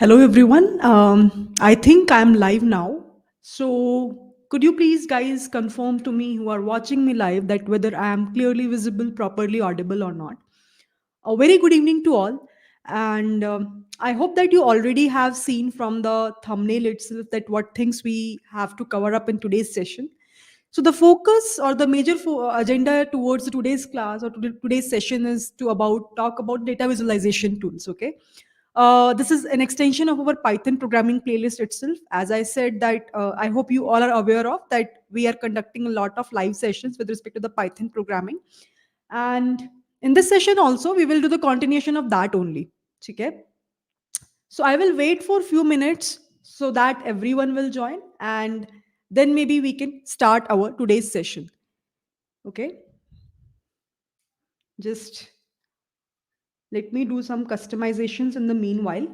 Hello, everyone. I think I'm live now. So, could you please, guys, confirm to me who are watching me live that whether I am clearly visible, properly audible, or not? A very good evening to all. And I hope that you already have seen from the thumbnail itself that what things we have to cover up in today's session. So, the focus or the major agenda towards today's class or today's session is to about talk about data visualization tools. Okay, this is an extension of our Python programming playlist itself. As I said that I hope you all are aware of that we are conducting a lot of live sessions with respect to the Python programming. And in this session also, we will do the continuation of that only. Okay? So I will wait for a few minutes so that everyone will join and then maybe we can start our today's session. Okay? Just let me do some customizations in the meanwhile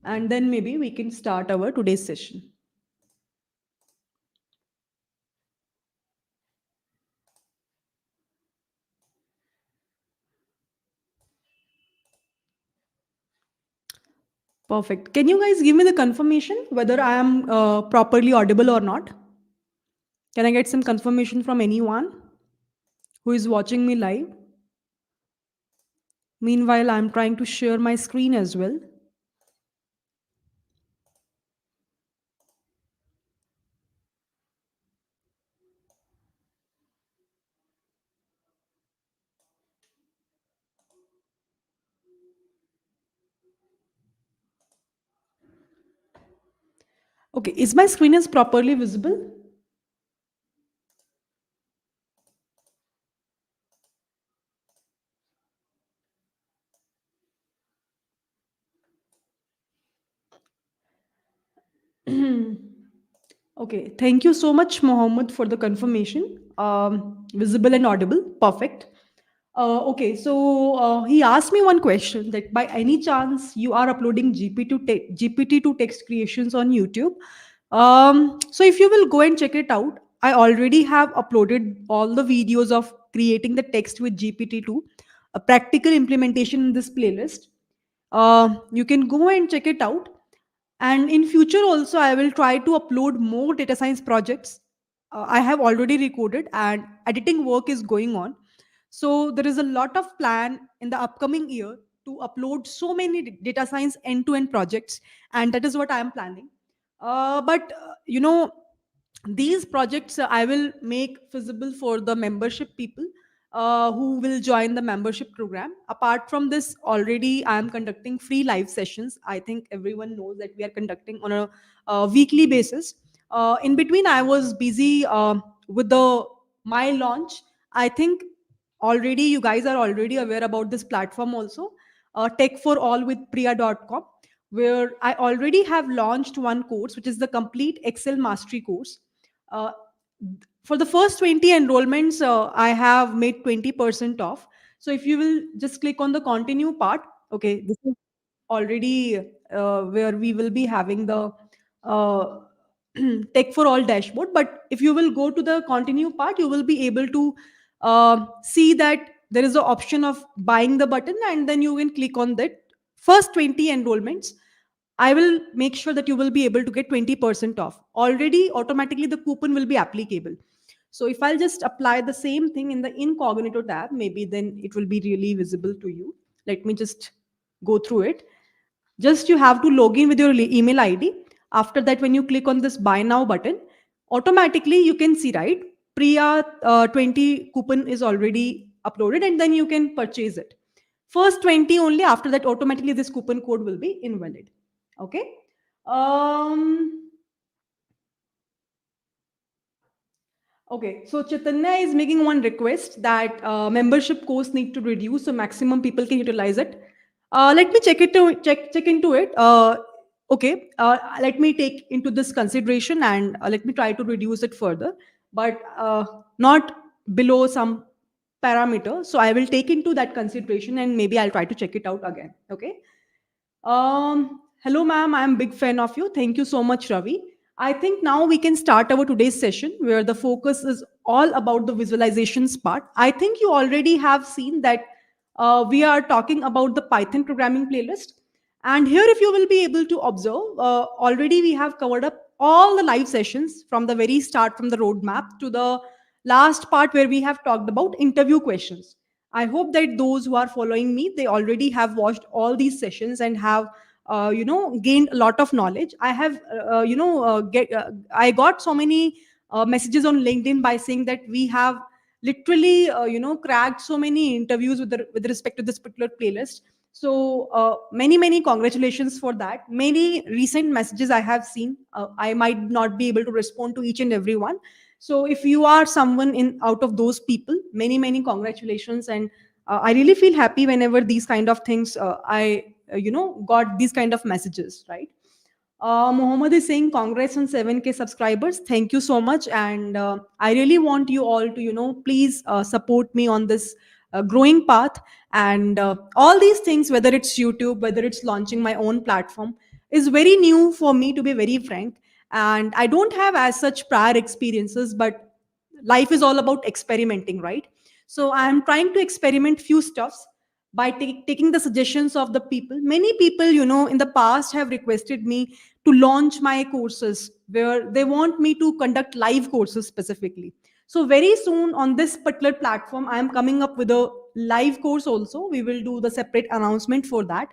and then maybe we can start our today's session. Perfect. Can you guys give me the confirmation whether I am properly audible or not? Can I get some confirmation from anyone who is watching me live? Meanwhile, I'm trying to share my screen as well. Okay, is my screen is properly visible? Okay, thank you so much, Mohammed, for the confirmation. Visible and audible, perfect. Okay, so he asked me one question that by any chance you are uploading GPT to text creations on YouTube. So if you will go and check it out, I already have uploaded all the videos of creating the text with GPT-2, a practical implementation in this playlist. You can go and check it out, and in future also I will try to upload more data science projects. I have already recorded and editing work is going on, so there is a lot of plan in the upcoming year to upload so many data science end to end projects, and that is what I am planning. But these projects I will make feasible for the membership people who will join the membership program. Apart from this, already I am conducting free live sessions. I think everyone knows that we are conducting on a weekly basis. In between, I was busy with the my launch. I think already you guys are already aware about this platform also, Tech for All with Priya.com, where I already have launched one course, which is the complete Excel mastery course. uh, for the first 20 enrollments, I have made 20% off. So if you will just click on the continue part, okay, this is already where we will be having the uh, tech for all dashboard. But if you will go to the continue part, you will be able to see that there is an option of buying the button, and then you can click on that first 20 enrollments. I will make sure that you will be able to get 20% off. Already, automatically, the coupon will be applicable. So if I'll just apply the same thing in the incognito tab, maybe then it will be really visible to you. Let me just go through it. Just you have to log in with your email ID. After that, when you click on this buy now button, automatically you can see, right? Priya 20 coupon is already uploaded, and then you can purchase it. First 20 only, after that, automatically this coupon code will be invalid. Okay. Um, okay, so Chaitanya is making one request that membership cost need to reduce so maximum people can utilize it. Let me check into it. Okay, let me take into this consideration and let me try to reduce it further, but not below some parameter. So I will take into that consideration and maybe I'll try to check it out again. Okay. Hello, ma'am. I'm big fan of you. Thank you so much, Ravi. I think now we can start our today's session where the focus is all about the visualizations part. I think you already have seen that we are talking about the Python programming playlist. And here, if you will be able to observe, already we have covered up all the live sessions from the very start, from the roadmap to the last part where we have talked about interview questions. I hope that those who are following me, they already have watched all these sessions and have, gained a lot of knowledge. I have, I got so many messages on LinkedIn by saying that we have literally, cracked so many interviews with respect to this particular playlist. So many congratulations for that. Many recent messages I have seen. I might not be able to respond to each and every one. So if you are someone in out of those people, many congratulations. And I really feel happy whenever these kind of things, I got these kind of messages, right? Mohammed is saying congrats on 7K subscribers. Thank you so much. And I really want you all to, please support me on this growing path. And all these things, whether it's YouTube, whether it's launching my own platform, is very new for me, to be very frank. And I don't have as such prior experiences, but life is all about experimenting, right? So I'm trying to experiment few stuffs by taking the suggestions of the people. Many people, in the past have requested me to launch my courses where they want me to conduct live courses specifically. So very soon on this particular platform, I am coming up with a live course also. We will do the separate announcement for that.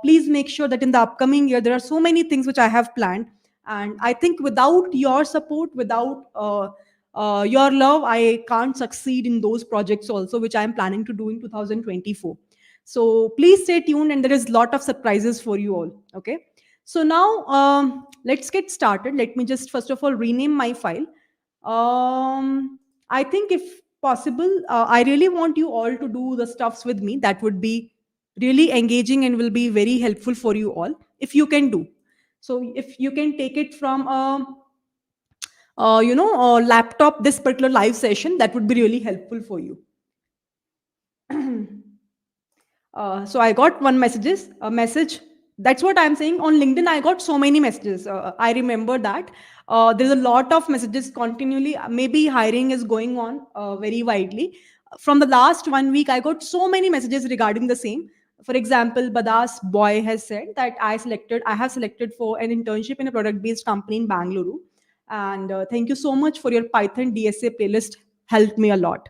Please make sure that in the upcoming year, there are so many things which I have planned. And I think without your support, without your love, I can't succeed in those projects also, which I'm planning to do in 2024. So please stay tuned, and there is a lot of surprises for you all. Okay. So now let's get started. Let me just first of all rename my file. I think if possible, I really want you all to do the stuffs with me. That would be really engaging and will be very helpful for you all if you can do. So if you can take it from a laptop, this particular live session, that would be really helpful for you. So I got one a message. That's what I'm saying. On LinkedIn, I got so many messages. I remember that. There's a lot of messages continually. Maybe hiring is going on very widely. From the last 1 week, I got so many messages regarding the same. For example, Badas Boy has said that I have selected for an internship in a product-based company in Bangalore. And thank you so much for your Python DSA playlist. Helped me a lot.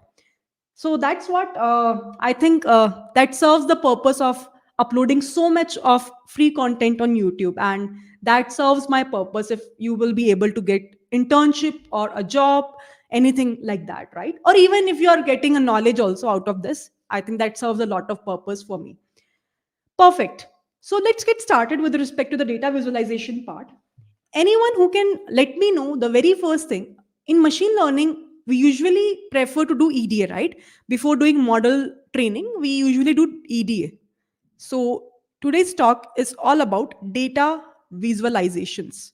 So that's what I think that serves the purpose of uploading so much of free content on YouTube. And that serves my purpose if you will be able to get internship or a job, anything like that, right? Or even if you are getting a knowledge also out of this, I think that serves a lot of purpose for me. Perfect. So let's get started with respect to the data visualization part. Anyone who can let me know the very first thing, in machine learning, we usually prefer to do EDA, right? Before doing model training, we usually do EDA. So today's talk is all about data visualizations,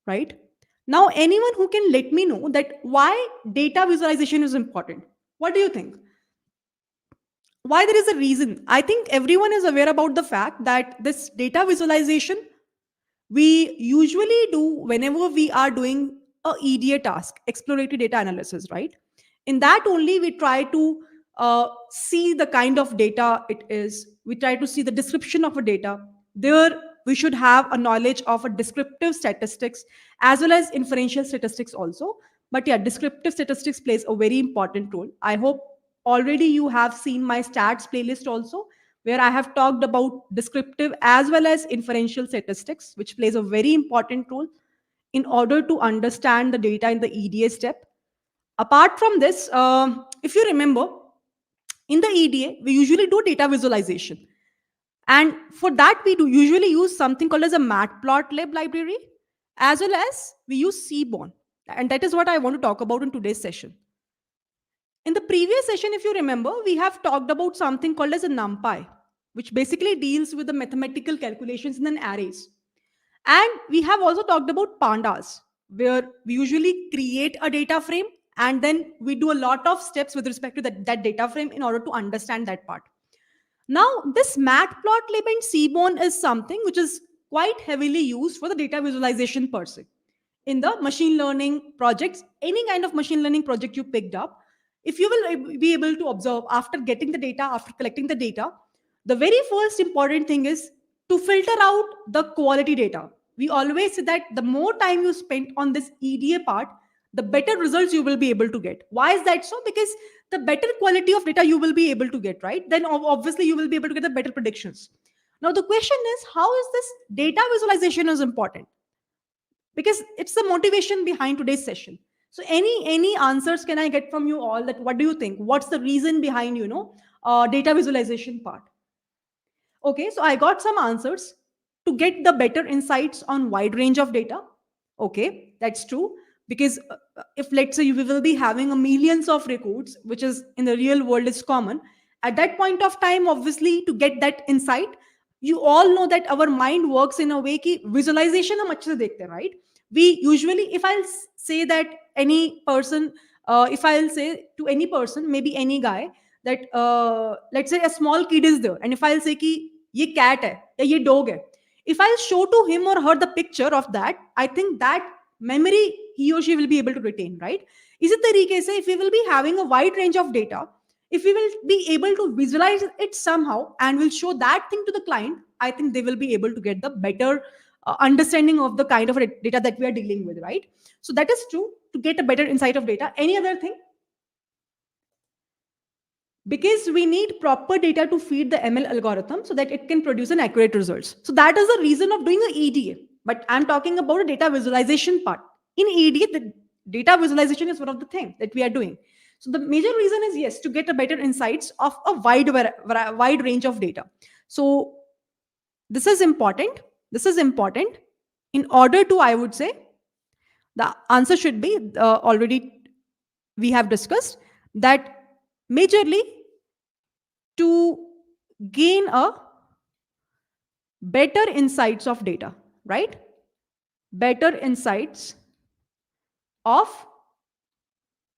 right? Now, anyone who can let me know that why data visualization is important. What do you think? Why there is a reason? I think everyone is aware about the fact that this data visualization we usually do whenever we are doing a EDA task, exploratory data analysis, right? In that only we try to see the kind of data it is. We try to see the description of a data. There we should have a knowledge of a descriptive statistics as well as inferential statistics also. But yeah, descriptive statistics plays a very important role. I hope already you have seen my stats playlist also, where I have talked about descriptive as well as inferential statistics, which plays a very important role in order to understand the data in the EDA step. Apart from this, if you remember, in the EDA, we usually do data visualization. And for that, we do usually use something called as a Matplotlib library, as well as we use Seaborn. And that is what I want to talk about in today's session. In the previous session, if you remember, we have talked about something called as a NumPy, which basically deals with the mathematical calculations in an arrays. And we have also talked about pandas, where we usually create a data frame and then we do a lot of steps with respect to that data frame in order to understand that part. Now, this matplotlib and seaborn is something which is quite heavily used for the data visualization per se. In the machine learning projects, any kind of machine learning project you picked up, if you will be able to observe after getting the data, after collecting the data, the very first important thing is to filter out the quality data. We always say that the more time you spend on this EDA part, the better results you will be able to get. Why is that so? Because the better quality of data you will be able to get, right? Then obviously you will be able to get the better predictions. Now the question is, how is this data visualization is important? Because it's the motivation behind today's session. So any answers can I get from you all? That what do you think? What's the reason behind data visualization part? Okay, so I got some answers to get the better insights on wide range of data. Okay, that's true. Because if let's say we will be having a millions of records, which is in the real world is common, at that point of time, obviously, to get that insight, you all know that our mind works in a way कि visualization हम अच्छे से देखते हैं, right? We usually, if I'll say that any person, if I'll say to any person, maybe any guy, that let's say a small kid is there, and if I'll say कि ये cat है या ये dog है, if I'll show to him or her the picture of that, I think that memory he or she will be able to retain, right? इसी तरीके से if we will be having a wide range of data, if we will be able to visualize it somehow and will show that thing to the client, I think they will be able to get the better understanding of the kind of data that we are dealing with, right? So that is true, to get a better insight of data. Any other thing? Because we need proper data to feed the ML algorithm so that it can produce an accurate results. So that is the reason of doing a EDA. But I'm talking about a data visualization part. In EDA, the data visualization is one of the things that we are doing. So the major reason is, yes, to get a better insights of a wide range of data. So this is important. This is important. In order to, I would say, the answer should be already we have discussed that majorly to gain a better insights of data, right? Better insights of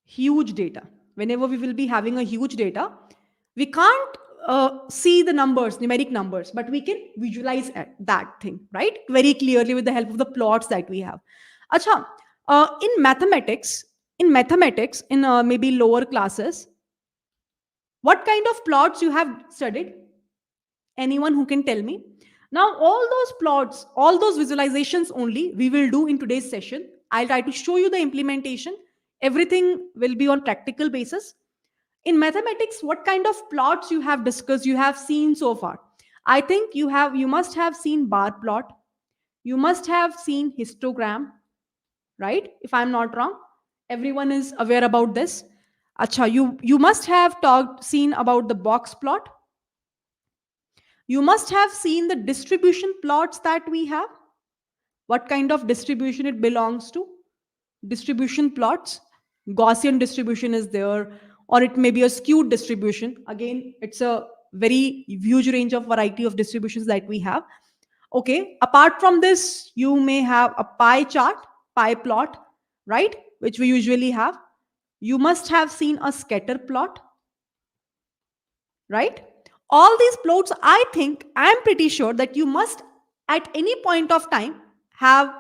huge data. Whenever we will be having a huge data, we can't see the numbers, numeric numbers, but we can visualize that thing, right? Very clearly with the help of the plots that we have. Acha, in mathematics, in maybe lower classes, what kind of plots you have studied? Anyone who can tell me? Now, all those plots, all those visualizations only we will do in today's session. I'll try to show you the implementation. Everything will be on practical basis. In mathematics, what kind of plots you have discussed, you have seen so far? I think you must have seen bar plot. You must have seen histogram, right? If I'm not wrong, everyone is aware about this. Acha, you must have seen about the box plot. You must have seen the distribution plots that we have. What kind of distribution it belongs to? Distribution plots. Gaussian distribution is there, or it may be a skewed distribution. Again, it's a very huge range of variety of distributions that we have. Okay, apart from this, you may have a pie chart, pie plot, right? Which we usually have. You must have seen a scatter plot, right? All these plots, I'm pretty sure that you must at any point of time have,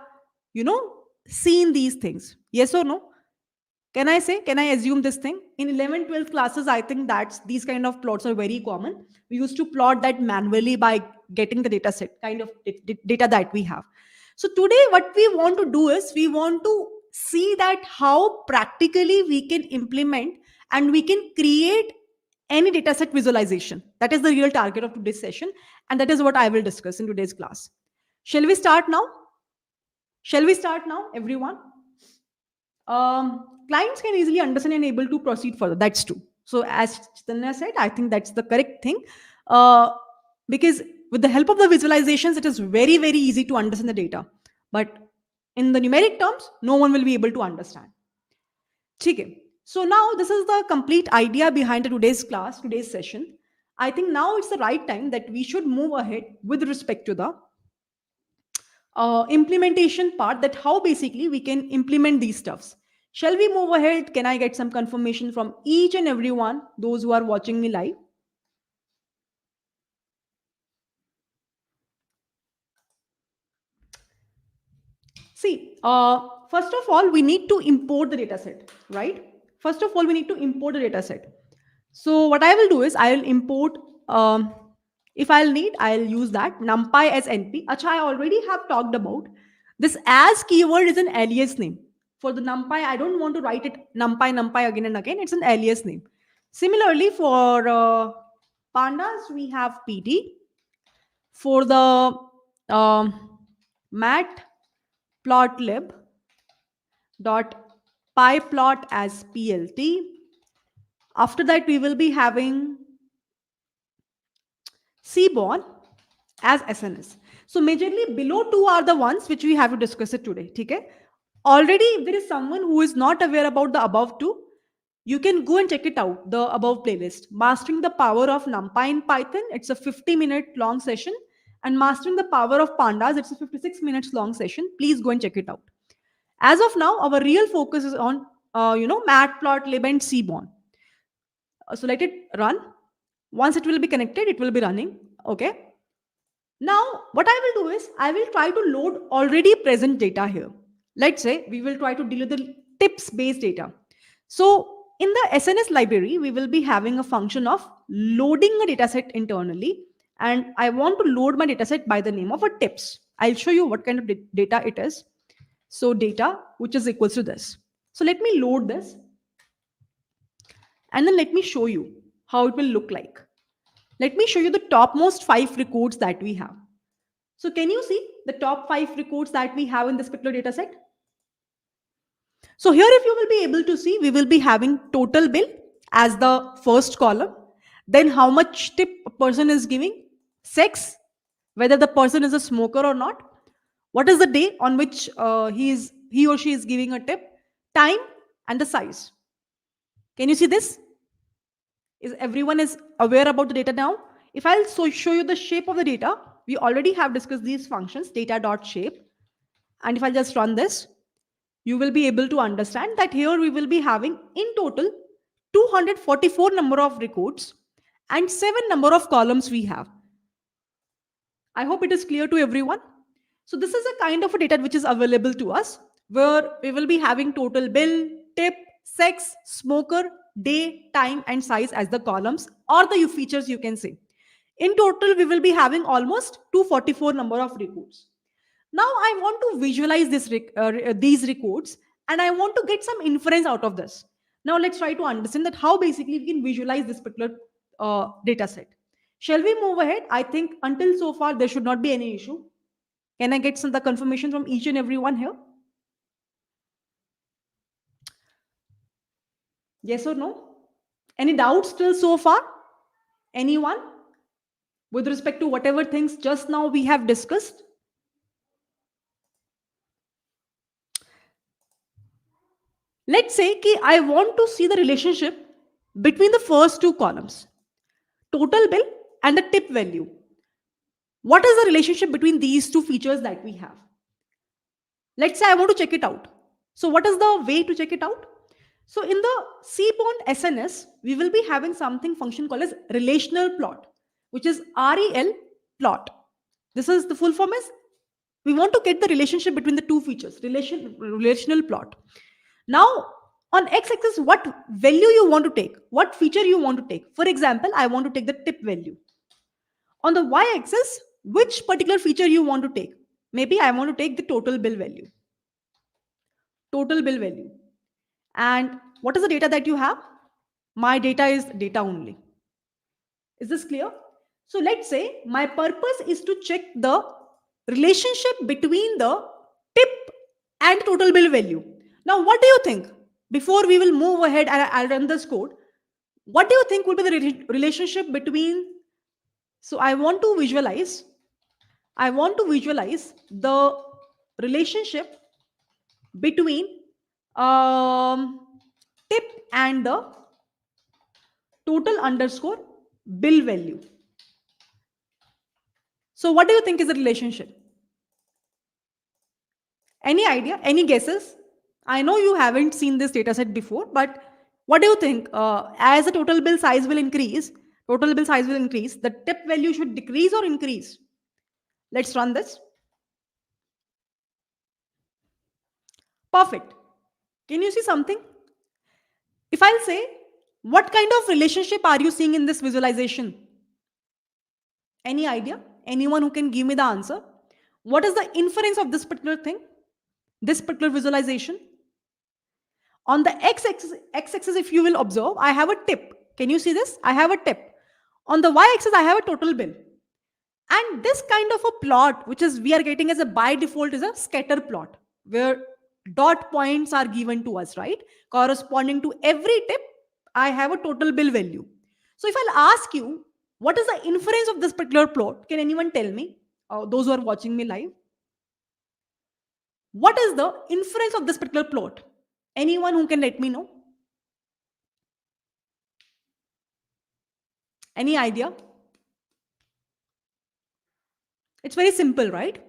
seen these things. Yes or no? Can I assume this thing? In 11, 12 classes, I think that's these kind of plots are very common. We used to plot that manually by getting the data set, kind of data that we have. So today, what we want to do is we want to see that how practically we can implement and we can create any dataset visualization. That is the real target of today's session, and that is what I will discuss in today's class. Shall we start now? Shall we start now, everyone? Clients can easily understand and able to proceed further. That's true. So as Chaitanya said, I think that's the correct thing. Because with the help of the visualizations, it is very, very easy to understand the data. But in the numeric terms, no one will be able to understand. Okay. So now this is the complete idea behind today's class, today's session. I think now it's the right time that we should move ahead with respect to the implementation part, that how basically we can implement these stuffs. Shall we move ahead? Can I get some confirmation from each and everyone, those who are watching me live? See, first of all, we need to import the data set, right? First of all, we need to import the data set. So what I will do is I will import If I'll need, I'll use that. NumPy as NP. Acha, I already have talked about this as keyword is an alias name. For the NumPy, I don't want to write it NumPy again and again. It's an alias name. Similarly, for pandas, we have PD. For the matplotlib dot pyplot as PLT. After that, we will be having Seaborn as SNS. So majorly below two are the ones which we have to discuss it today. Okay? Already, if there is someone who is not aware about the above two, you can go and check it out, the above playlist. Mastering the power of NumPy in Python, it's a 50-minute long session. And mastering the power of pandas, it's a 56 minutes long session. Please go and check it out. As of now, our real focus is on, Matplotlib and Seaborn. So let it run. Once it will be connected, it will be running. Okay. Now, what I will do is I will try to load already present data here. Let's say we will try to deal with the tips based data. So in the SNS library, we will be having a function of loading a dataset internally. And I want to load my dataset by the name of a tips. I'll show you what kind of data it is. So data, which is equals to this. So let me load this. And then let me show you how it will look like. Let me show you the topmost 5 records that we have. So can you see the top 5 records that we have in this particular data set? So here, if you will be able to see, we will be having total bill as the first column. Then how much tip a person is giving, sex, whether the person is a smoker or not, what is the day on which he or she is giving a tip, time, and the size. Can you see this? Is everyone is aware about the data now? If I'll show you the shape of the data, we already have discussed these functions, data.shape. And if I just run this, you will be able to understand that here we will be having in total 244 number of records and 7 number of columns we have. I hope it is clear to everyone. So this is a kind of a data which is available to us, where we will be having total bill, tip, sex, smoker, day, time, and size as the columns or the features you can say. In total, we will be having almost 244 number of records. Now I want to visualize these records, and I want to get some inference out of this. Now let's try to understand that how basically we can visualize this particular data set. Shall we move ahead? I think until so far there should not be any issue. Can I get some the confirmation from each and everyone here? Yes or no? Any doubts till so far? Anyone? With respect to whatever things just now we have discussed? Let's say कि I want to see the relationship between the first two columns, total bill and the tip value. What is the relationship between these two features that we have? Let's say I want to check it out. So what is the way to check it out? So in the Seaborn SNS, we will be having something function called as relational plot, which is REL plot. This is the full form is we want to get the relationship between the two features, relational plot. Now on x-axis, what value you want to take, what feature you want to take. For example, I want to take the tip value. On the y-axis, which particular feature you want to take. Maybe I want to take the total bill value. Total bill value. And what is the data that you have? My data is data only. Is this clear? So let's say my purpose is to check the relationship between the tip and total bill value. Now, what do you think? Before we will move ahead and I'll run this code, what do you think will be the relationship between? So I want to visualize the relationship between tip and the total underscore bill value. So what do you think is the relationship? Any idea? Any guesses? I know you haven't seen this data set before, but what do you think? As the total bill size will increase, the tip value should decrease or increase? Let's run this. Perfect. Can you see something? If I'll say, what kind of relationship are you seeing in this visualization? Any idea? Anyone who can give me the answer? What is the inference of this particular thing? This particular visualization? On the x-axis, if you will observe, I have a tip. Can you see this? I have a tip. On the y-axis, I have a total bill. And this kind of a plot, which is we are getting as a by default, is a scatter plot where dot points are given to us, right? Corresponding to every tip, I have a total bill value. So if I'll ask you, what is the inference of this particular plot? Can anyone tell me? Those who are watching me live, what is the inference of this particular plot? Anyone who can let me know? Any idea? It's very simple, right?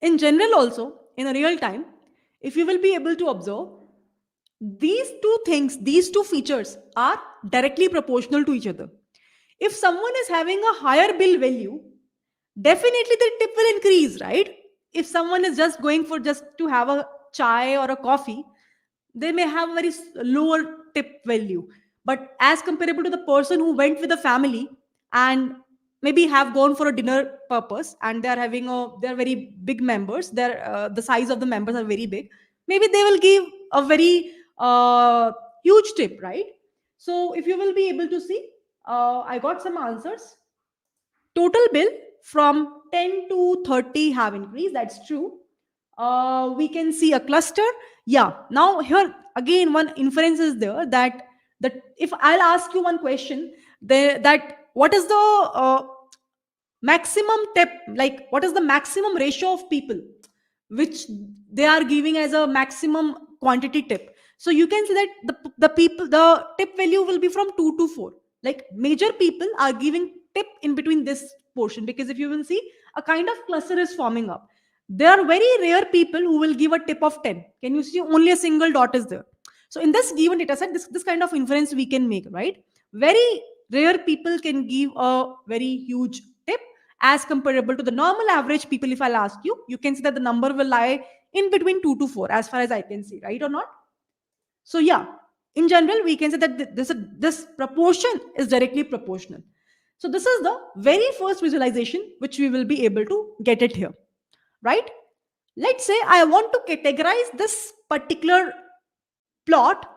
In general, also, in a real time, if you will be able to observe, these two things, these two features are directly proportional to each other. If someone is having a higher bill value, definitely the tip will increase, right? If someone is just going for just to have a chai or a coffee, they may have very lower tip value. But as comparable to the person who went with the family and maybe have gone for a dinner purpose, and they are having a they're very big members, they're the size of the members are very big, maybe they will give a very huge tip, right? So if you will be able to see, I got some answers. Total bill from 10 to 30 have increased. That's true. We can see a cluster. Yeah. Now here again, one inference is there that if I'll ask you one question, that what is the maximum tip, like what is the maximum ratio of people which they are giving as a maximum quantity tip? So you can see that the tip value will be from 2 to 4. Like major people are giving tip in between this portion, because if you will see, a kind of cluster is forming up. There are very rare people who will give a tip of 10. Can you see only a single dot is there? So in this given data set, this kind of inference we can make, right? Very rare people can give a very huge tip as comparable to the normal average people. If I'll ask you, you can see that the number will lie in between 2 to 4 as far as I can see, right or not? So yeah, in general, we can say that this proportion is directly proportional. So this is the very first visualization which we will be able to get it here, right? Let's say I want to categorize this particular plot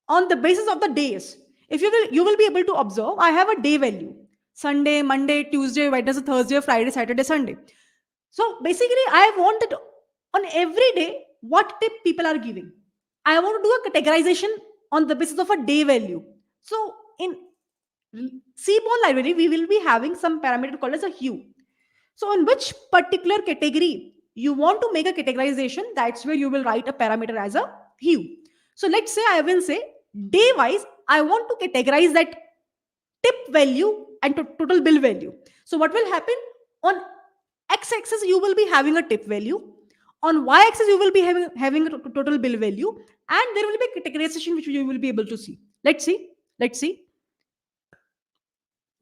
on the basis of the days. If you will be able to observe, I have a day value: Sunday, Monday, Tuesday, Wednesday, Thursday, Friday, Saturday, Sunday. So basically, I want that on every day what tip people are giving. I want to do a categorization on the basis of a day value. So in Seaborn library, we will be having some parameter called as a hue. So in which particular category you want to make a categorization, that's where you will write a parameter as a hue. So let's say I will say day wise, I want to categorize that tip value and total bill value. So what will happen? On x-axis you will be having a tip value, on y-axis you will be having a total bill value, and there will be a categorization which you will be able to see. Let's see.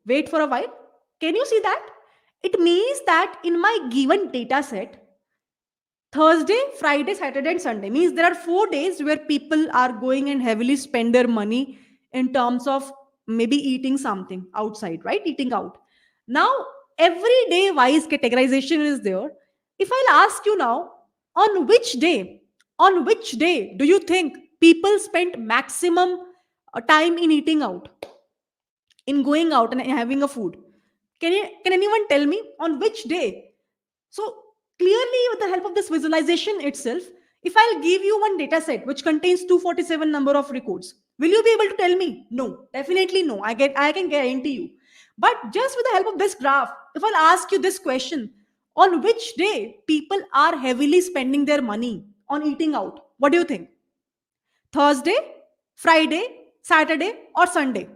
Wait for a while. Can you see that? It means that in my given data set, Thursday, Friday, Saturday, and Sunday means there are 4 days where people are going and heavily spend their money in terms of maybe eating something outside, right? Eating out. Now, every day wise categorization is there. If I'll ask you now, on which day do you think people spend maximum time in eating out, in going out and having a food? Can anyone tell me on which day? So clearly, with the help of this visualization itself, if I'll give you one data set which contains 247 number of records, will you be able to tell me? No, definitely no. I can guarantee you. But just with the help of this graph, if I'll ask you this question, on which day people are heavily spending their money on eating out, what do you think? Thursday, Friday, Saturday, or Sunday?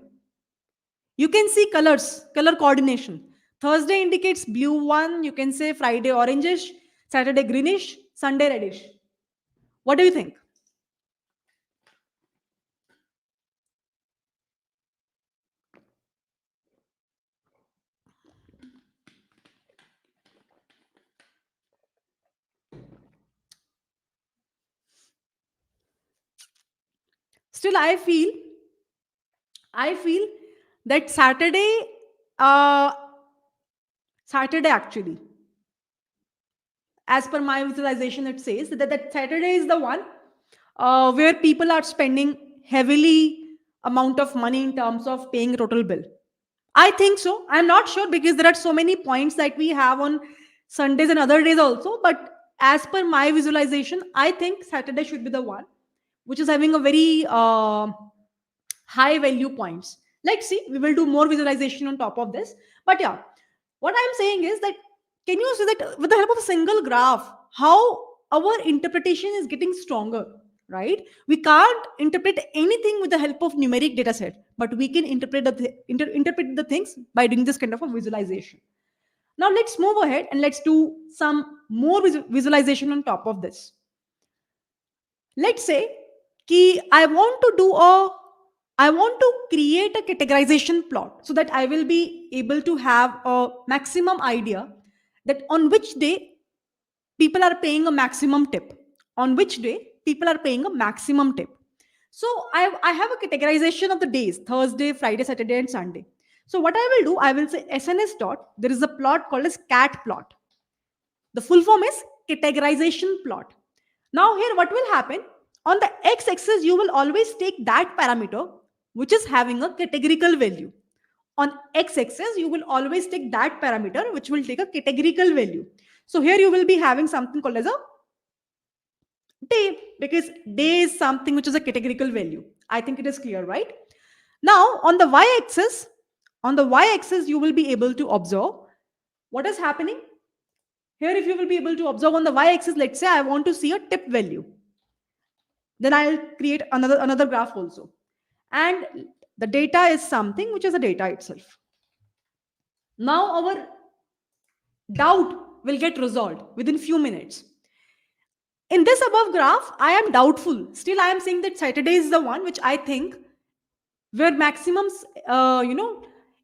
You can see colors, color coordination. Thursday indicates blue one, you can say Friday orangish, Saturday greenish, Sunday reddish. What do you think? Still, I feel, that Saturday, uh, Saturday actually. As per my visualization, it says that Saturday is the one where people are spending heavily amount of money in terms of paying total bill. I think so. I'm not sure because there are so many points that we have on Sundays and other days also. But as per my visualization, I think Saturday should be the one which is having a very high value points. Let's see, we will do more visualization on top of this. But yeah, what I'm saying is that can you see that with the help of a single graph, how our interpretation is getting stronger, right? We can't interpret anything with the help of numeric data set, but we can interpret interpret the things by doing this kind of a visualization. Now let's move ahead and let's do some more visualization on top of this. Let's say कि I want to create a categorization plot so that I will be able to have a maximum idea that on which day people are paying a maximum tip, on which day people are paying a maximum tip. So I have a categorization of the days: Thursday, Friday, Saturday, and Sunday. So what I will do, I will say SNS dot, there is a plot called as cat plot. The full form is categorization plot. Now here what will happen? On the x-axis, you will always take that parameter which is having a categorical value. On x-axis, you will always take that parameter which will take a categorical value. So here you will be having something called as a day, because day is something which is a categorical value. I think it is clear, right? Now on the y-axis, you will be able to observe what is happening. Here, if you will be able to observe on the y-axis, let's say I want to see a tip value. Then I'll create another graph also. And the data is something which is the data itself. Now our doubt will get resolved within few minutes. In this above graph, I am doubtful. Still, I am saying that Saturday is the one which I think where maximum,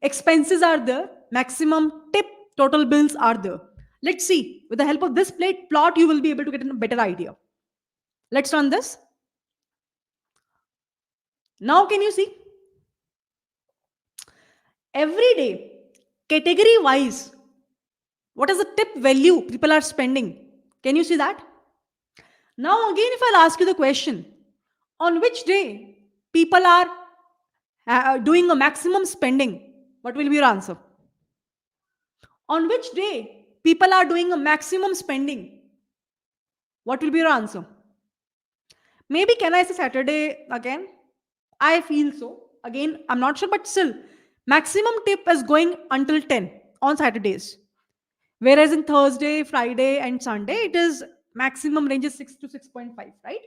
expenses are there, maximum tip total bills are there. Let's see. With the help of this plot, you will be able to get a better idea. Let's run this. Now, can you see? Every day, category wise, what is the tip value people are spending? Can you see that? Now, again, if I'll ask you the question, on which day people are doing a maximum spending, what will be your answer? On which day people are doing a maximum spending, what will be your answer? Maybe can I say Saturday again? I feel so. Again, I'm not sure, but still, maximum tip is going until 10 on Saturdays. Whereas in Thursday, Friday, and Sunday, it is maximum range is 6 to 6.5, right?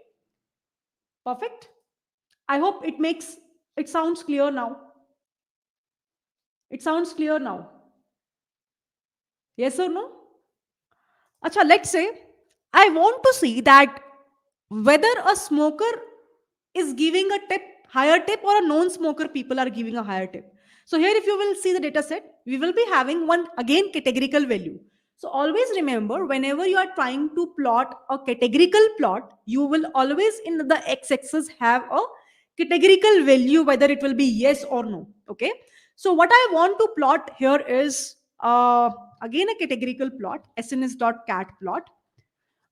Perfect. I hope it sounds clear now. It sounds clear now. Yes or no? Acha, let's say I want to see that whether a smoker is giving a higher tip, or a non-smoker people are giving a higher tip. So here, if you will see the data set, we will be having one again categorical value. So always remember, whenever you are trying to plot a categorical plot, you will always in the x-axis have a categorical value, whether it will be yes or no. Okay. So what I want to plot here is again a categorical plot, sns.cat plot.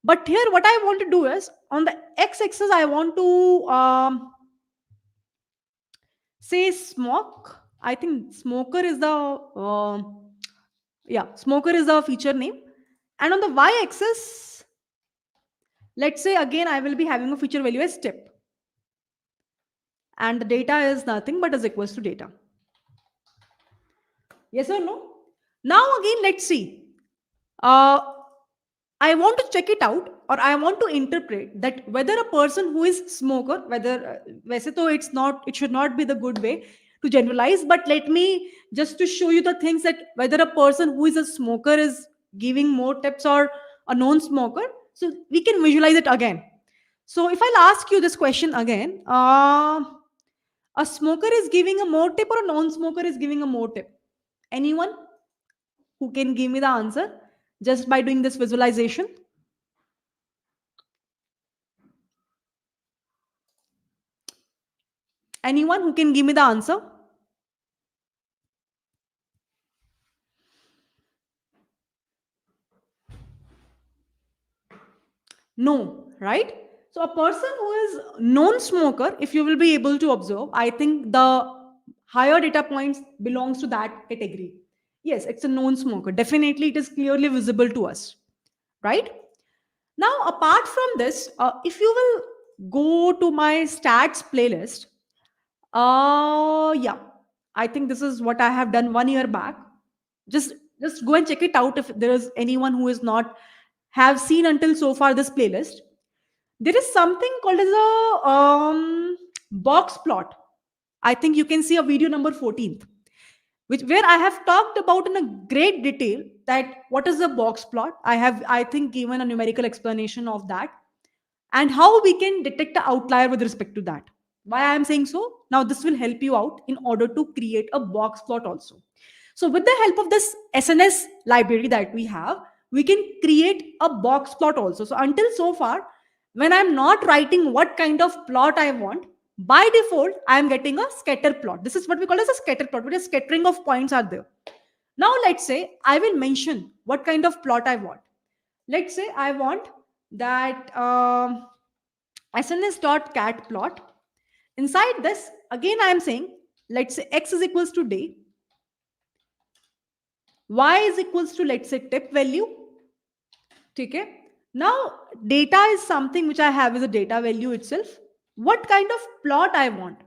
But here, what I want to do is on the x-axis, I want to say smoke. I think smoker is the smoker is the feature name. And on the y-axis, let's say again I will be having a feature value as tip, and the data is nothing but is equals to data. Yes or no? Now again, let's see. Uh, I want to check it out, or I want to interpret that whether a person who is smoker, whether वैसे तो it should not be the good way to generalize, but let me just to show you the things that whether a person who is a smoker is giving more tips or a non-smoker, so we can visualize it again. So if I'll ask you this question again, a smoker is giving a more tip or a non-smoker is giving a more tip? Anyone who can give me the answer just by doing this visualization? Anyone who can give me the answer? No, right? So a person who is known smoker, if you will be able to observe, I think the higher data points belongs to that category. Yes, it's a known smoker, definitely it is clearly visible to us, right? Now apart from this, if you will go to my stats playlist, yeah, I think this is what I have done 1 year back. Just go and check it out if there is anyone who is not have seen until so far this playlist. There is something called as a box plot. I think you can see a video number 14th, which where I have talked about in a great detail that what is a box plot. I have, I think, given a numerical explanation of that and how we can detect the outlier with respect to that. Why I am saying so? Now this will help you out in order to create a box plot also. So with the help of this SNS library that we have, we can create a box plot also. So until so far, when I'm not writing what kind of plot I want, by default, I am getting a scatter plot. This is what we call as a scatter plot, where a scattering of points are there. Now let's say I will mention what kind of plot I want. Let's say I want that sns.cat plot. Inside this, again, I am saying, let's say x is equals to day, y is equals to, let's say, tip value. Okay. Now, data is something which I have as a data value itself. What kind of plot I want?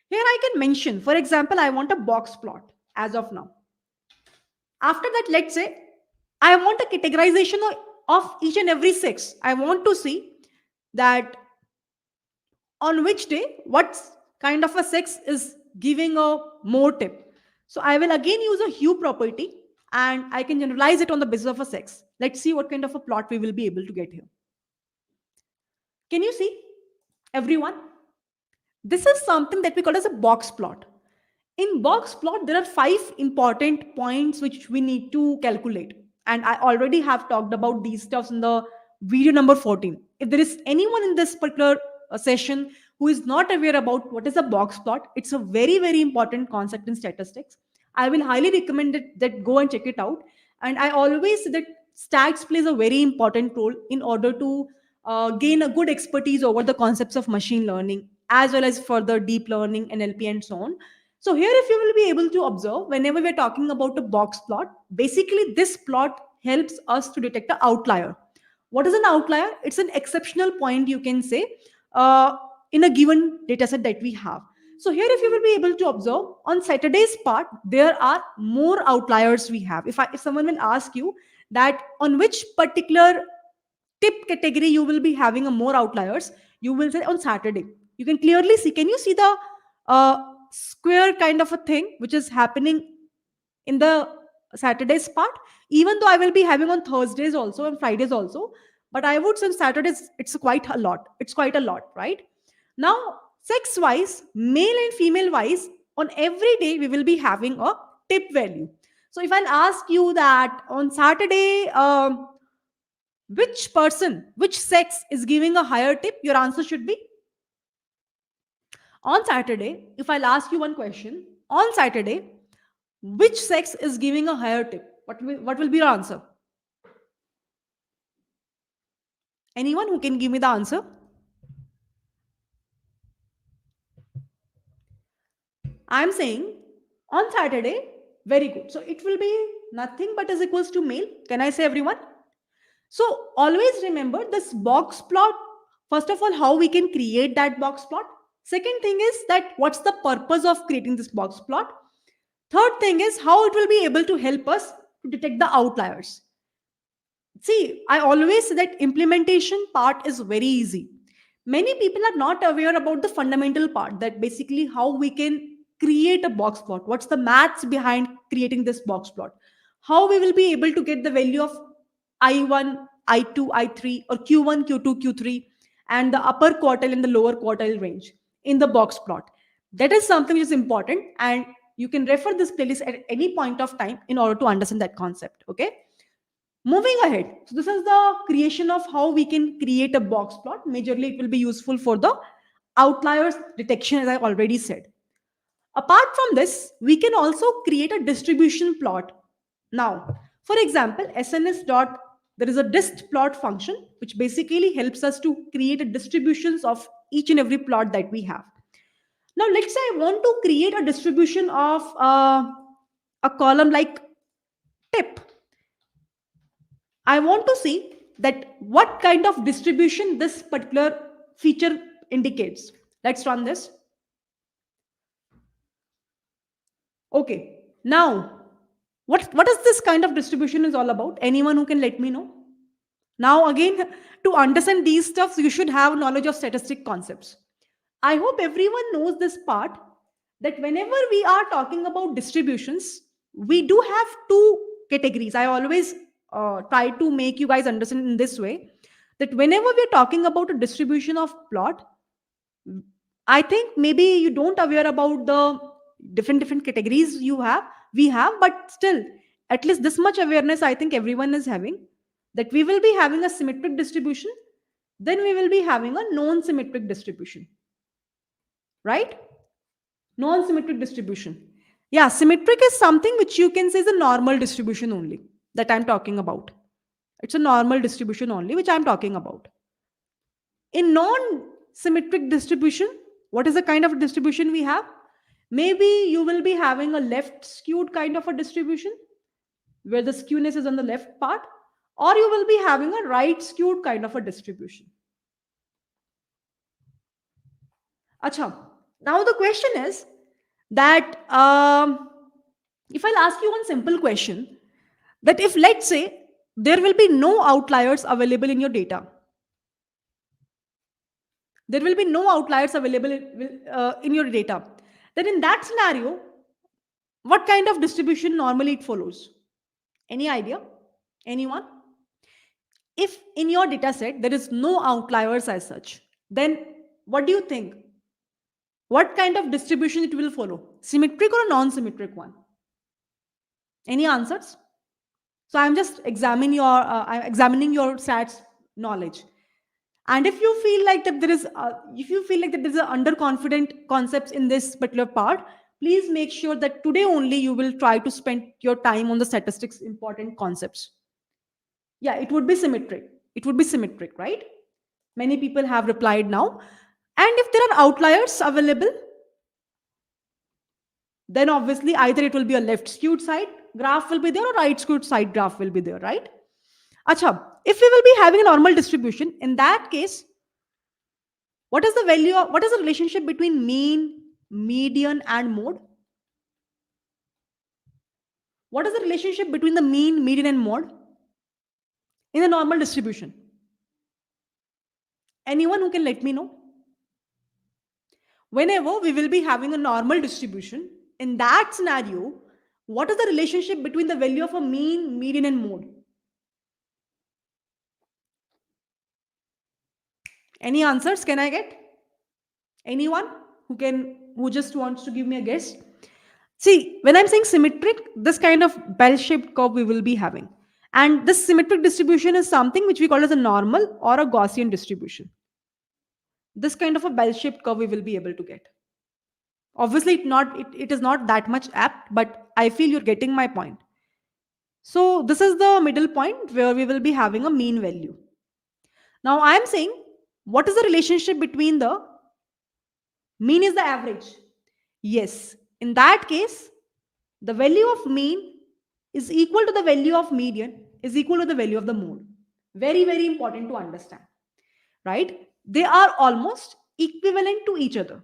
Here I can mention, for example, I want a box plot as of now. After that, let's say I want a categorization of each and every sex. I want to see that on which day what kind of a sex is giving a more tip. So I will again use a hue property and I can generalize it on the basis of a sex. Let's see what kind of a plot we will be able to get here. Can you see, everyone? This is something that we call as a box plot. In box plot, there are 5 important points which we need to calculate. And I already have talked about these stuffs in the video number 14. If there is anyone in this particular session who is not aware about what is a box plot, it's a very, very important concept in statistics. I will highly recommend that go and check it out. And I always say that stats plays a very important role in order to gain a good expertise over the concepts of machine learning as well as further deep learning, NLP, and so on. So here, if you will be able to observe, whenever we're talking about a box plot, basically this plot helps us to detect the outlier. What is an outlier? It's an exceptional point, you can say, uh, in a given data set that we have. So here, if you will be able to observe, on Saturday's part, there are more outliers we have. If someone will ask you that on which particular tip category you will be having a more outliers, you will say on Saturday. You can clearly see, can you see the square kind of a thing which is happening in the Saturday's part? Even though I will be having on Thursdays also and Fridays also, but I would say on Saturdays it's quite a lot. It's quite a lot, right? Now, sex wise, male and female wise, on every day we will be having a tip value. So if I'll ask you that on Saturday, which person, which sex is giving a higher tip, your answer should be on Saturday. If I'll ask you one question, on Saturday, which sex is giving a higher tip? What will be your answer? Anyone who can give me the answer? I'm saying on Saturday, very good. So it will be nothing but is equals to male. Can I say everyone? So always remember this box plot. First of all, how we can create that box plot. Second thing is that what's the purpose of creating this box plot. Third thing is how it will be able to help us to detect the outliers. See, I always say that implementation part is very easy. Many people are not aware about the fundamental part, that basically how we can create a box plot. What's the maths behind creating this box plot? How we will be able to get the value of I1, I2, I3, or Q1, Q2, Q3, and the upper quartile and the lower quartile range in the box plot. That is something which is important, and you can refer this playlist at any point of time in order to understand that concept. Okay. Moving ahead, so this is the creation of how we can create a box plot. Majorly, it will be useful for the outliers detection, as I already said. Apart from this, we can also create a distribution plot. Now, for example, SNS There is a dist plot function which basically helps us to create a distributions of each and every plot that we have. Now let's say I want to create a distribution of a column like tip. I want to see that what kind of distribution this particular feature indicates. Let's run this. Okay. Now, what is this kind of distribution is all about? Anyone who can let me know? Now, again, to understand these stuffs, you should have knowledge of statistic concepts. I hope everyone knows this part that whenever we are talking about distributions, we do have two categories. I always try to make you guys understand in this way that whenever we're talking about a distribution of plot, I think maybe you don't aware about the different categories we have, but still, at least this much awareness I think everyone is having that we will be having a symmetric distribution, then we will be having a non-symmetric distribution, right? Non-symmetric distribution. Yeah, symmetric is something which you can say is a normal distribution only that I'm talking about. It's a normal distribution only which I'm talking about. In non-symmetric distribution, what is the kind of distribution we have? Maybe you will be having a left skewed kind of a distribution where the skewness is on the left part, or you will be having a right skewed kind of a distribution. Acha. Now the question is that if I'll ask you one simple question, that if let's say there will be no outliers available in your data, there will be no outliers available in your data, then in that scenario, what kind of distribution normally it follows? Any idea? Anyone? If in your data set there is no outliers as such, then what do you think? What kind of distribution it will follow? Symmetric or a non-symmetric one? Any answers? So I'm just I'm examining your stats knowledge. And if you feel like that there is if you feel like that there is a underconfident concepts in this particular part, please make sure that today only you will try to spend your time on the statistics important concepts. Yeah, it would be symmetric. It would be symmetric, right? Many people have replied now. And if there are outliers available, then obviously either it will be a left skewed side graph will be there or right skewed side graph will be there, right? Acha, if we will be having a normal distribution, in that case, what is the relationship between mean, median, and mode? What is the relationship between the mean, median, and mode in a normal distribution? Anyone who can let me know? Whenever we will be having a normal distribution, in that scenario, what is the relationship between the value of a mean, median, and mode? Any answers can I get? Anyone who just wants to give me a guess? See, when I'm saying symmetric, this kind of bell-shaped curve we will be having. And this symmetric distribution is something which we call as a normal or a Gaussian distribution. This kind of a bell-shaped curve we will be able to get. Obviously, it is not that much apt, but I feel you're getting my point. So this is the middle point where we will be having a mean value. Now I am saying, what is the relationship between the mean is the average? Yes. In that case, the value of mean is equal to the value of median is equal to the value of the mode. Very, very important to understand, right? They are almost equivalent to each other.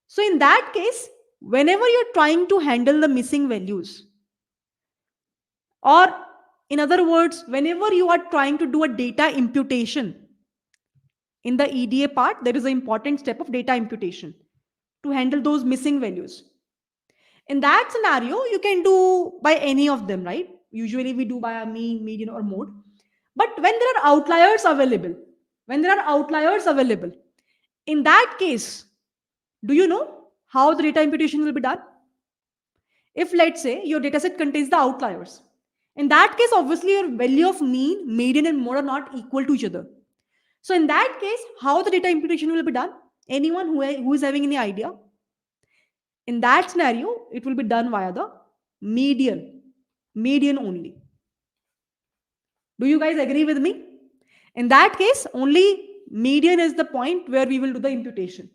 So in that case, whenever you're trying to handle the missing values, or in other words, whenever you are trying to do a data imputation, in the EDA part, there is an important step of data imputation to handle those missing values. In that scenario, you can do by any of them, right? Usually we do by a mean, median, or mode. But when there are outliers available, in that case, do you know how the data imputation will be done? If let's say your dataset contains the outliers, in that case, obviously your value of mean, median, and mode are not equal to each other. So in that case, how the data imputation will be done? Anyone who is having any idea? In that scenario, it will be done via the median only. Do you guys agree with me? In that case, only median is the point where we will do the imputation.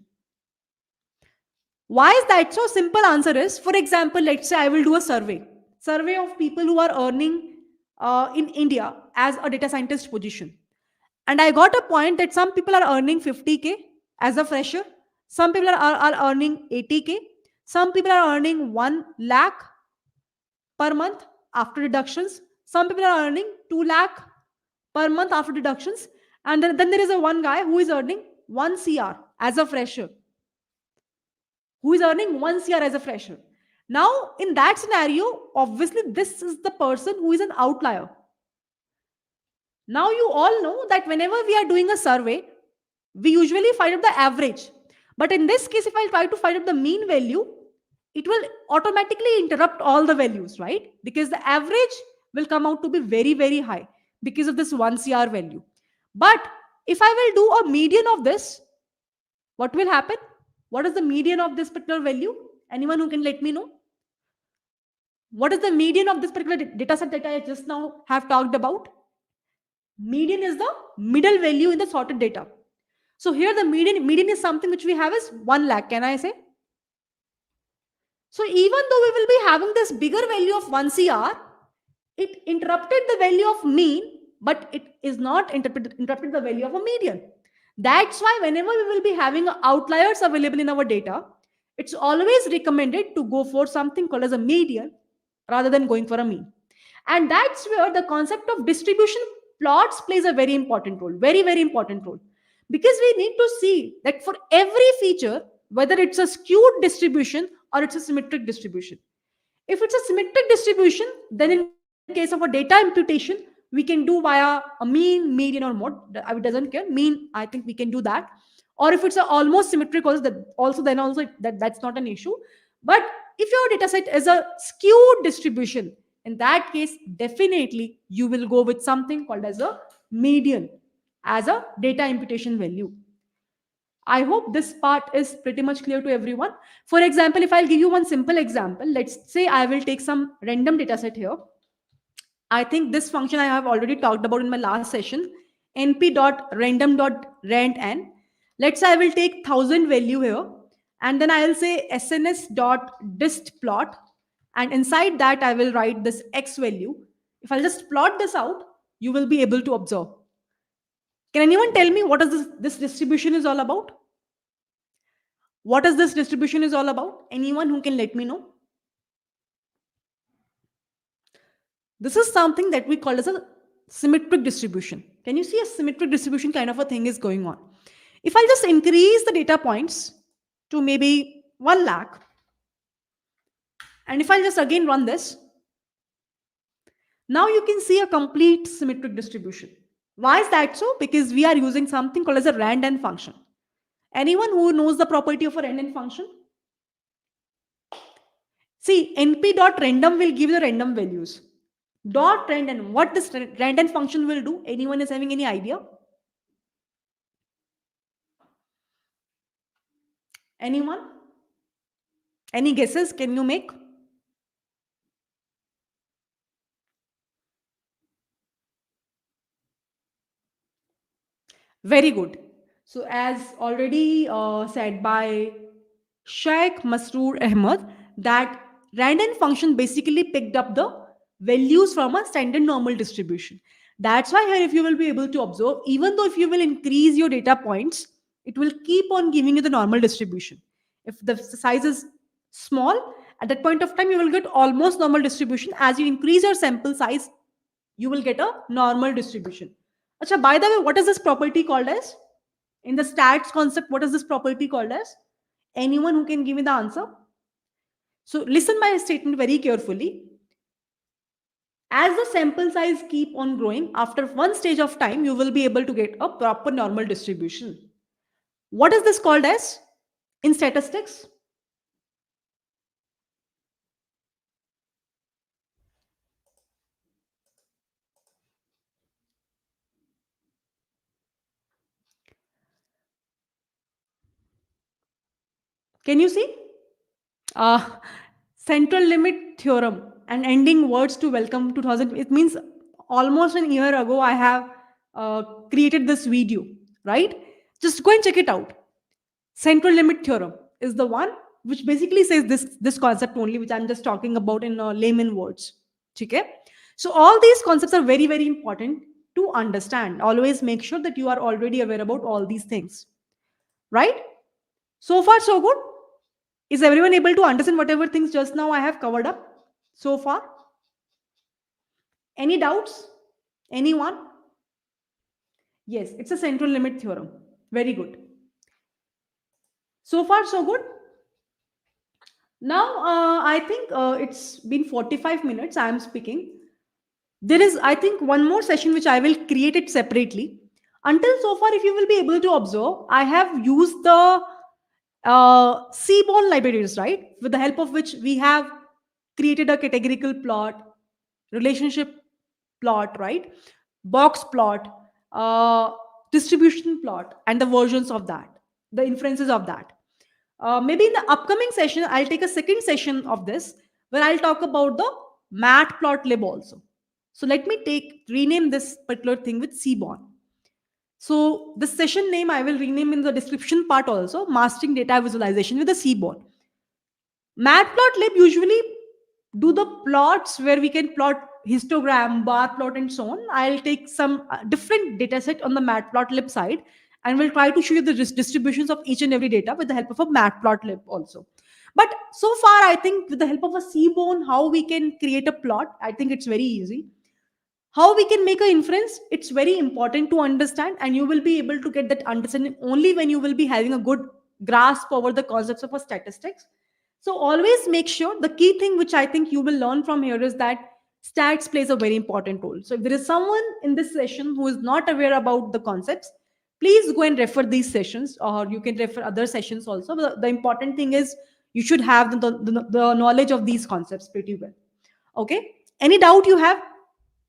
Why is that so? Simple answer is, for example, let's say I will do a survey of people who are earning in India as a data scientist position. And I got a point that some people are earning 50K as a fresher, some people are earning 80K, some people are earning 1 lakh per month after deductions, some people are earning 2 lakh per month after deductions, and then there is a one guy who is earning 1 CR as a fresher, who is earning 1 CR as a fresher. Now, in that scenario, obviously, this is the person who is an outlier. Now, you all know that whenever we are doing a survey, we usually find out the average. But in this case, if I try to find out the mean value, it will automatically interrupt all the values, right? Because the average will come out to be very, very high because of this 1 CR value. But if I will do a median of this, what will happen? What is the median of this particular value? Anyone who can let me know? What is the median of this particular data set that I just now have talked about? Median is the middle value in the sorted data. So here the median is something which we have is 1 lakh. Can I say? So even though we will be having this bigger value of 1 CR, it interrupted the value of mean, but it is not interrupted the value of a median. That's why whenever we will be having outliers available in our data, it's always recommended to go for something called as a median rather than going for a mean. And that's where the concept of distribution plots plays a very important role, very, very important role. Because we need to see that for every feature, whether it's a skewed distribution or it's a symmetric distribution. If it's a symmetric distribution, then in case of a data imputation, we can do via a mean, median, or mode. It doesn't care. Mean, I think we can do that. Or if it's a almost symmetric, also that's not an issue. But if your data set is a skewed distribution, in that case, definitely you will go with something called as a median as a data imputation value. I hope this part is pretty much clear to everyone. For example, if I'll give you one simple example, let's say I will take some random data set here. I think this function I have already talked about in my last session, np.random.randn. Let's say I will take 1000 value here, and then I will say sns.distplot, and inside that I will write this x value. If I'll just plot this out, you will be able to observe. Can anyone tell me what is this distribution is all about? What is this distribution is all about? Anyone who can let me know? This is something that we call as a symmetric distribution. Can you see a symmetric distribution kind of a thing is going on? If I just increase the data points to maybe 1 lakh, and if I just again run this, now you can see a complete symmetric distribution. Why is that so? Because we are using something called as a randn function. Anyone who knows the property of a randn function? See, np.random will give the random values. Dot random, what this random function will do? Anyone is having any idea? Anyone? Any guesses can you make? Very good. So as already said by Sheikh Masroor Ahmad, that random function basically picked up the values from a standard normal distribution. That's why here if you will be able to observe, even though if you will increase your data points, it will keep on giving you the normal distribution. If the size is small, at that point of time, you will get almost normal distribution. As you increase your sample size, you will get a normal distribution. Acha, by the way, what is this property called as? In the stats concept, what is this property called as? Anyone who can give me the answer? So listen my statement very carefully. As the sample size keep on growing, after one stage of time, you will be able to get a proper normal distribution. What is this called as in statistics? Can you see? Central limit theorem and ending words to welcome 2000. It means almost an year ago I have created this video, right? Just go and check it out. Central limit theorem is the one which basically says this concept only, which I'm just talking about in layman words. Okay? So all these concepts are very, very important to understand. Always make sure that you are already aware about all these things, right? So far, so good. Is everyone able to understand whatever things just now I have covered up so far? Any doubts? Anyone? Yes, it's a central limit theorem. Very good. So far, so good. Now, I think it's been 45 minutes. I am speaking. There is, I think, one more session which I will create it separately. Until so far, if you will be able to observe, I have used the Seaborn libraries, right? With the help of which we have created a categorical plot, relationship plot, right? Box plot, distribution plot, and the versions of that, the inferences of that. Maybe in the upcoming session, I'll take a second session of this where I'll talk about the matplotlib also. So let me rename this particular thing with Seaborn. So the session name I will rename in the description part also, mastering data visualization with the Seaborn. Matplotlib usually do the plots where we can plot histogram, bar plot, and so on. I'll take some different data set on the Matplotlib side, and we'll try to show you the distributions of each and every data with the help of a Matplotlib also. But so far, I think with the help of a Seaborn, how we can create a plot, I think it's very easy. How we can make an inference, it's very important to understand, and you will be able to get that understanding only when you will be having a good grasp over the concepts of a statistics. So always make sure, the key thing which I think you will learn from here is that stats plays a very important role. So if there is someone in this session who is not aware about the concepts, please go and refer these sessions, or you can refer other sessions also. The important thing is you should have the knowledge of these concepts pretty well. Okay, any doubt you have?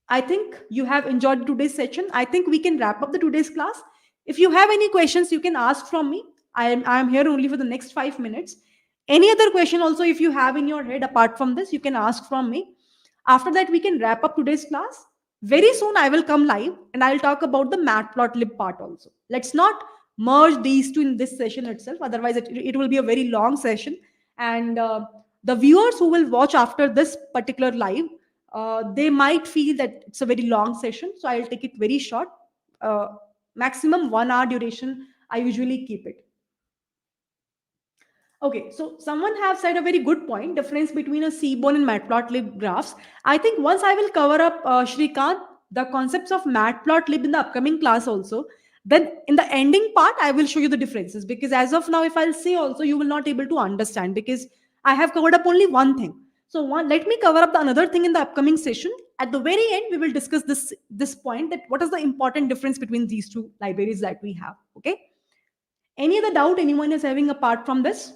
I think you have enjoyed today's session. I think we can wrap up the today's class. If you have any questions, you can ask from me. I am here only for the next 5 minutes. Any other question also, if you have in your head apart from this, you can ask from me. After that, we can wrap up today's class. Very soon, I will come live and I'll talk about the matplotlib part also. Let's not merge these two in this session itself. Otherwise, it will be a very long session. And the viewers who will watch after this particular live, they might feel that it's a very long session. So I'll take it very short. Maximum 1 hour duration, I usually keep it. Okay, so someone have said a very good point, difference between a Seaborn and Matplotlib graphs. I think once I will cover up, Shrikant, the concepts of Matplotlib in the upcoming class also. Then in the ending part, I will show you the differences, because as of now, if I'll say also, you will not able to understand, because I have covered up only one thing. So let me cover up the another thing in the upcoming session. At the very end, we will discuss this point, that what is the important difference between these two libraries that we have. Okay. Any other doubt anyone is having apart from this?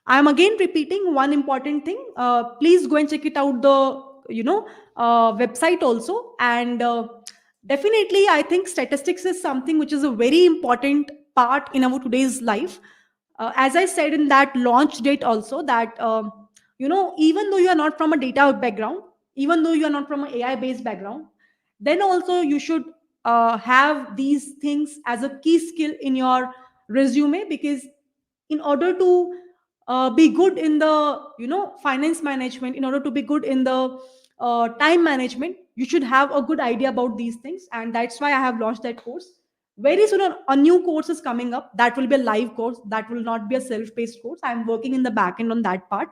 I'm again repeating one important thing. Please go and check it out, the website also. And definitely, I think statistics is something which is a very important part in our today's life. As I said in that launch date also, that even though you are not from a data background, even though you are not from an AI based background, then also you should have these things as a key skill in your resume, because in order to be good in the finance management, in order to be good in the time management, you should have a good idea about these things. And that's why I have launched that course. Very soon a new course is coming up, that will be a live course, that will not be a self-paced course. I'm working in the back end on that part.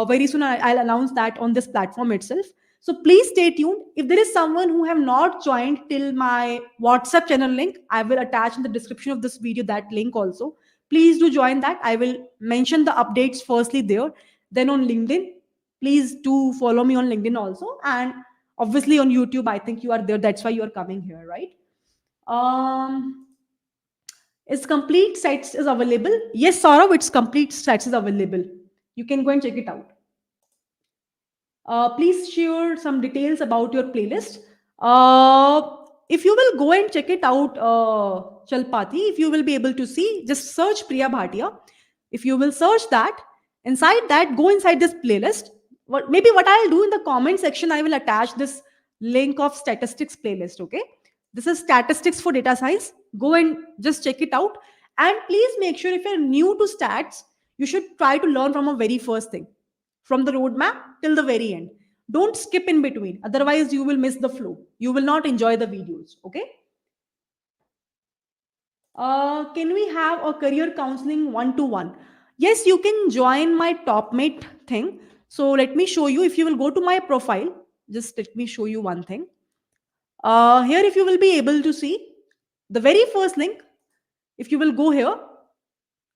Very soon I'll announce that on this platform itself. So please stay tuned. If there is someone who have not joined till my WhatsApp channel link, I will attach in the description of this video that link also. Please do join that. I will mention the updates firstly there, then on LinkedIn. Please do follow me on LinkedIn also, and obviously on YouTube. I think you are there, that's why you are coming here, right? Is complete sets is available? Yes, Saurav, it's complete sets is available. You can go and check it out. Please share some details about your playlist. If you will go and check it out, Chalpati, if you will be able to see, just search Priya Bhatia. If you will search that, inside that, go inside this playlist. What I'll do in the comment section, I will attach this link of statistics playlist. Okay, this is statistics for data science. Go and just check it out. And please make sure, if you're new to stats, you should try to learn from a very first thing, from the roadmap till the very end. Don't skip in between, otherwise you will miss the flow, you will not enjoy the videos. Okay. Can we have a career counseling one to one? Yes, you can join my top mate thing. So let me show you. If you will go to my profile, just let me show you one thing. Here, if you will be able to see the very first link, if you will go here,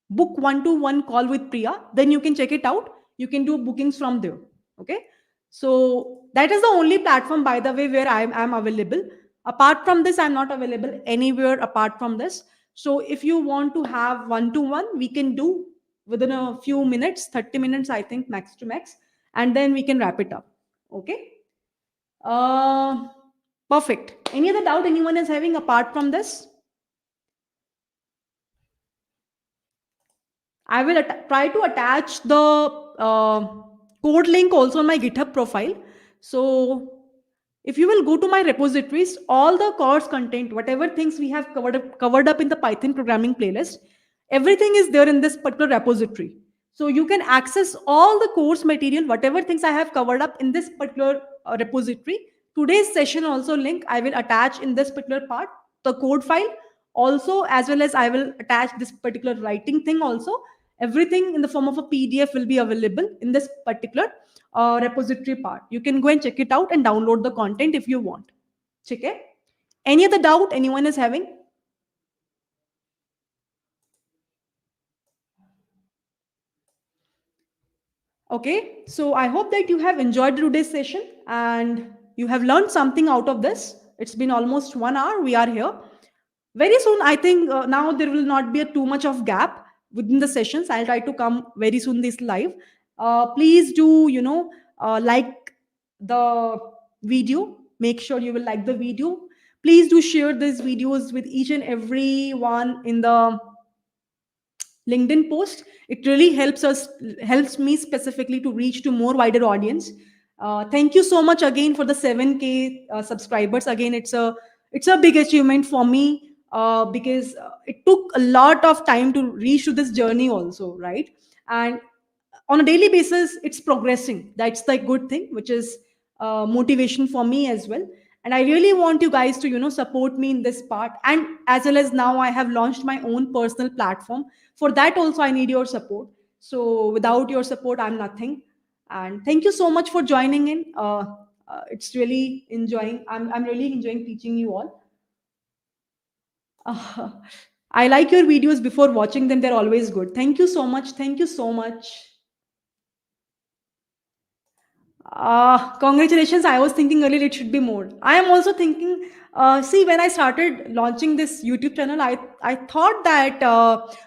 book one to one call with Priya, then you can check it out. You can do bookings from there. Okay. So that is the only platform, by the way, where I'm available. Apart from this, I'm not available anywhere apart from this. So if you want to have one to one, we can do within a few minutes, 30 minutes, I think, max to max, and then we can wrap it up. Okay. Uh, Perfect. Any other doubt anyone is having apart from this? I will try to attach the code link also on my GitHub profile. So if you will go to my repositories, all the course content, whatever things we have covered up in the Python programming playlist, everything is there in this particular repository. So you can access all the course material, whatever things I have covered up in this particular repository. Today's session also link I will attach in this particular part, the code file also, as well as I will attach this particular writing thing also. Everything in the form of a PDF will be available in this particular repository part. You can go and check it out and download the content if you want. Okay. Any other doubt anyone is having? Okay, so I hope that you have enjoyed today's session and you have learned something out of this. It's been almost 1 hour. We are here. Very soon, I think now there will not be too much of gap within the sessions. I'll try to come very soon this live. Please do, like the video. Make sure you will like the video. Please do share these videos with each and every one in the LinkedIn post. It really helps me specifically to reach to more wider audience. Thank you so much again for the 7K subscribers. Again, it's a big achievement for me, because it took a lot of time to reach to this journey also, right? And on a daily basis it's progressing. That's the good thing, which is motivation for me as well. And I really want you guys to support me in this part. And as well as now I have launched my own personal platform. For that also I need your support. So without your support I'm nothing. And thank you so much for joining in. It's really enjoying. I'm really enjoying teaching you all. uh, I like your videos. Before watching them, they're always good. Thank you so much. Thank you so much. Congratulations. I was thinking earlier it should be more. I am also thinking, see, when I started launching this YouTube channel, I thought that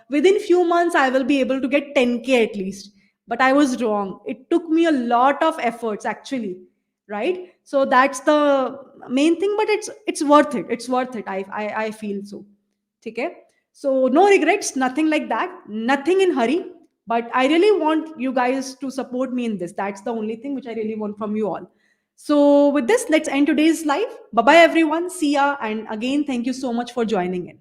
within few months I will be able to get 10K at least. But I was wrong. It took me a lot of efforts actually, right? So that's the main thing, but it's worth it. It's worth it. I feel so. Okay. So no regrets, nothing like that, nothing in hurry. But I really want you guys to support me in this. That's the only thing which I really want from you all. So with this, let's end today's live. Bye bye everyone. See ya. And again, thank you so much for joining in.